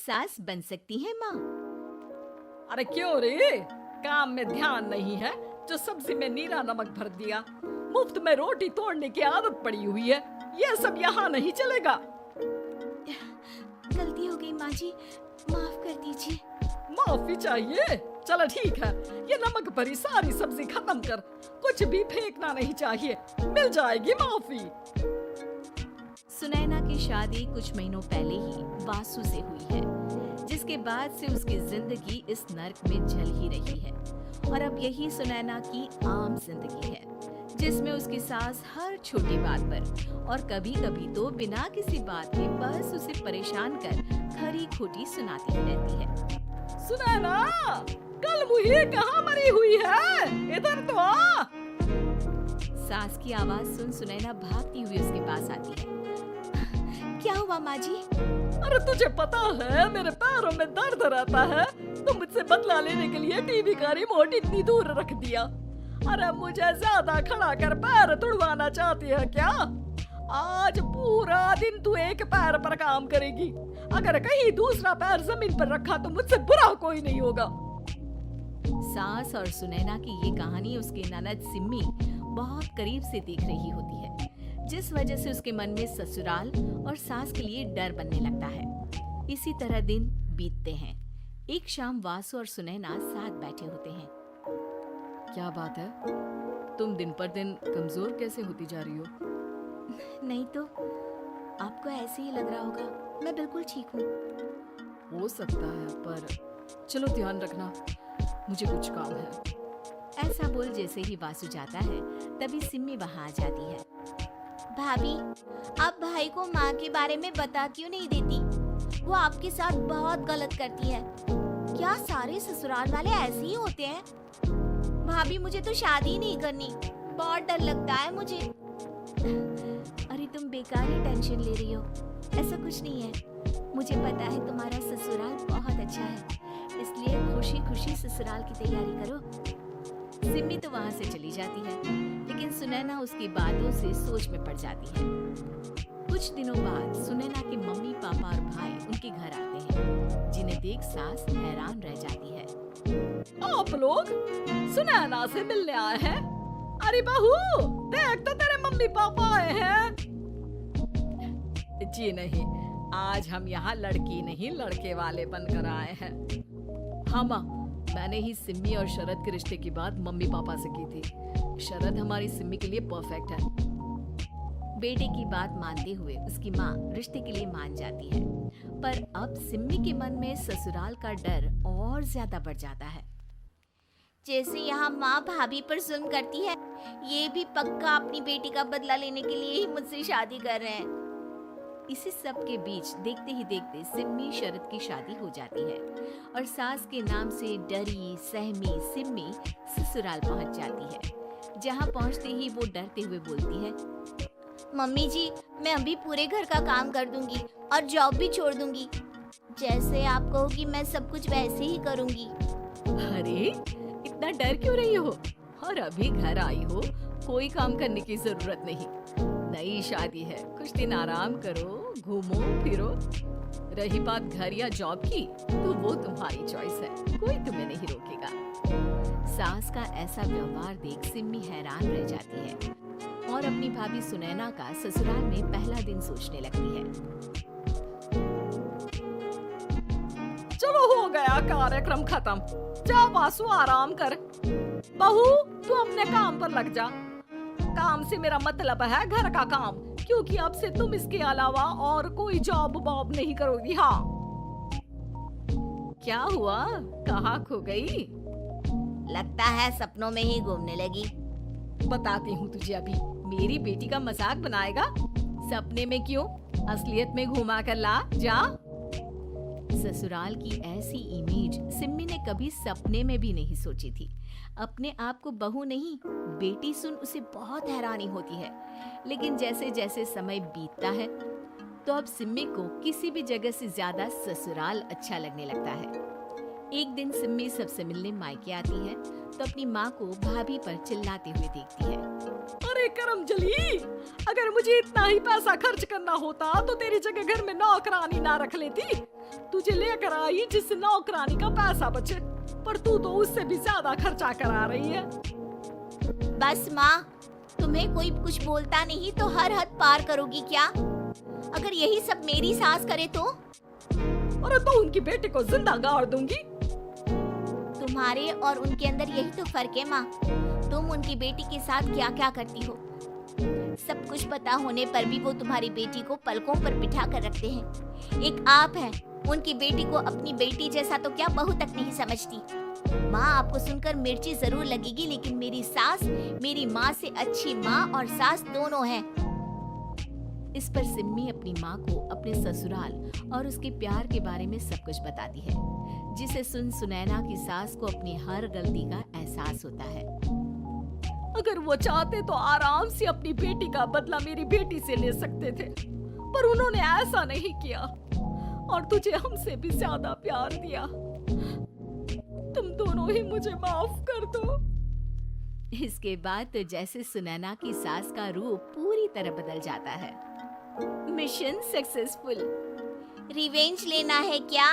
सास बन सकती हैं माँ। अरे क्यों रे, काम में ध्यान नहीं है जो सब्जी में नीला नमक भर दिया। मुफ्त में रोटी तोड़ने की आदत पड़ी हुई है, ये सब यहाँ नहीं चलेगा। गलती हो गई माँ जी, माफ कर दीजिए। माफी चाहिए? चलो ठीक है, ये नमक भरी सारी सब्जी खत्म कर, कुछ भी फेंकना नहीं चाहिए, मिल जाएगी माफी। सुनैना की शादी कुछ महीनों पहले ही वासु से हुई है, जिसके बाद से उसकी जिंदगी इस नर्क में जल ही रही है। और अब यही सुनैना की आम जिंदगी है, जिसमें उसकी सास हर छोटी बात पर और कभी-कभी तो बिना किसी बात के बस उसे परेशान कर खरी खोटी सुनाती ही रहती है। सुनैना, कल मुही कहाँ मरी हुई है, इधर तो आ। सास की आवाज सुन सुनैना भागती हुई उसके पास आती है। क्या हुआ माँ जी? अरे तुझे पता है मेरे पैरों में दर्द रहता है, तो मुझसे बदला लेने के लिए टीवी का रिमोट इतनी दूर रख दिया। अरे मुझे ज्यादा खड़ा कर पैर तुड़वाना चाहती है क्या? आज पूरा दिन तू एक पैर पर काम करेगी, अगर कहीं दूसरा पैर जमीन पर रखा तो मुझसे बुरा कोई नहीं होगा। सास और सुनैना की ये कहानी उसकी ननद सिम्मी बहुत करीब से देख रही होती है, जिस वजह से उसके मन में ससुराल और सास के लिए डर बनने लगता है। इसी तरह दिन बीतते हैं। एक शाम वासु और सुनैना साथ बैठे होते हैं। क्या बात है, तुम दिन पर दिन कमजोर कैसे होती जा रही हो? नहीं तो आपको ऐसे ही लग रहा होगा, मैं बिल्कुल ठीक हूँ। हो सकता है, पर चलो ध्यान रखना, मुझे कुछ काम है। ऐसा बोल जैसे ही वासु जाता है, तभी सिम्मी वहाँ आ जाती है। भाभी, आप भाई को माँ के बारे में बता क्यों नहीं देती? वो आपके साथ बहुत गलत करती है। क्या सारे ससुराल वाले ऐसे ही होते हैं? भाभी, मुझे तो शादी नहीं करनी, बहुत डर लगता है मुझे। अरे तुम बेकार ही टेंशन ले रही हो, ऐसा कुछ नहीं है। मुझे पता है तुम्हारा ससुराल बहुत अच्छा है, इसलिए खुशी खुशी ससुराल की तैयारी करो। सिम्मी तो वहाँ से चली जाती है, लेकिन सुनैना उसकी बातों से सोच में पड़ जाती है। कुछ दिनों बाद सुनैना के मम्मी पापा और भाई उनके घर आते हैं, जिन्हें देख सास हैरान रह जाती है। आप लोग सुनैना से मिलने आए हैं? अरे बहू, देख तो तेरे मम्मी पापा आए हैं। जी नहीं, आज हम यहाँ लड़की नहीं लड़के वाले बनकर आए हैं। हाँ माँ, मैंने ही सिम्मी और शरद के रिश्ते की बात मम्मी पापा से की थी। शरद हमारी सिम्मी के लिए परफेक्ट है। बेटे की बात मानते हुए उसकी माँ रिश्ते के लिए मान जाती है, पर अब सिम्मी के मन में ससुराल का डर और ज्यादा बढ़ जाता है। जैसे यहाँ माँ भाभी पर जुल्म करती है, ये भी पक्का अपनी बेटी का बदला लेने के लिए ही मुझसे शादी कर रहे हैं। इसी सब के बीच देखते ही देखते सिम्मी शरद की शादी हो जाती है और सास के नाम से डरी सहमी सिम्मी ससुराल पहुंच जाती है, जहां पहुंचते ही वो डरते हुए बोलती है, मम्मी जी, मैं अभी पूरे घर का काम कर दूंगी और जॉब भी छोड़ दूंगी। जैसे आप कहोगी मैं सब कुछ वैसे ही करूंगी। अरे इतना डर क्यों रही हो? और अभी घर आई हो, कोई काम करने की जरूरत नहीं। नई शादी है, कुछ दिन आराम करो, घूमो फिरो। रही बात घर या जॉब की, तो वो तुम्हारी चॉइस है, कोई तुम्हें नहीं रोकेगा। सास का ऐसा व्यवहार देख सिम्मी हैरान रह जाती है और अपनी भाभी सुनैना का ससुराल में पहला दिन सोचने लगती है। चलो हो गया कार्यक्रम खत्म, जा वासु आराम कर। बहू, तू अपने काम पर लग जा। काम से मेरा मतलब है घर का काम, क्योंकि अब से तुम इसके अलावा और कोई जॉब वॉब नहीं करोगी। हाँ, क्या हुआ, कहाँ खो गई? लगता है सपनों में ही घूमने लगी। बताती हूँ तुझे अभी। मेरी बेटी का मजाक बनाएगा? सपने में क्यों, असलियत में घुमा कर ला, जा। ससुराल की ऐसी इमेज सिम्मी ने कभी सपने में भी नहीं सोची थी। अपने आप को बहू नहीं, बेटी सुन उसे बहुत हैरानी होती है। लेकिन जैसे जैसे समय बीतता है, तो अब सिम्मी को किसी भी जगह से ज्यादा ससुराल अच्छा लगने लगता है। एक दिन सिम्मी सबसे मिलने मायके आती है, तो अपनी माँ को भाभी पर चिल्लाते हुए देखती है। अरे अरे करमजली, अगर मुझे इतना ही पैसा खर्च करना होता तो तेरी जगह घर में नौकरानी ना रख लेती। तुझे लेकर आई जिससे नौकरानी का पैसा बचे, पर तू तो उससे भी ज्यादा खर्चा करा रही है। बस माँ, तुम्हें कोई कुछ बोलता नहीं तो हर हद पार करोगी क्या? अगर यही सब मेरी सास करे तो? अरे तो उनकी बेटी को जिंदा गाड़ दूंगी। तुम्हारे और उनके अंदर यही तो फर्क है माँ। तुम उनकी बेटी के साथ क्या क्या करती हो। सब कुछ पता होने पर भी वो तुम्हारी बेटी को पलकों पर बिठा कर रखते हैं। एक आप हैं, उनकी बेटी को अपनी बेटी जैसा तो क्या बहू तक नहीं समझती। माँ, आपको सुनकर मिर्ची जरूर लगेगी, लेकिन मेरी सास मेरी माँ से अच्छी माँ और सास दोनों हैं। इस पर सिम्मी अपनी माँ को अपने ससुराल और उसके प्यार के बारे में सब कुछ बताती है, जिसे सुन सुनैना की सास को अपनी हर गलती का एहसास होता है। अगर वो चाहते तो आराम से अपनी बेटी का बदला मेरी बेटी से ले सकते थे, पर उन्होंने ऐसा नहीं किया और तुझे हमसे भी ज्यादा प्यार दिया। तुम दोनों ही मुझे माफ कर दो। इसके बाद तो जैसे सुनैना की सास का रूप पूरी तरह बदल जाता है। Mission successful. रिवेंज लेना है क्या?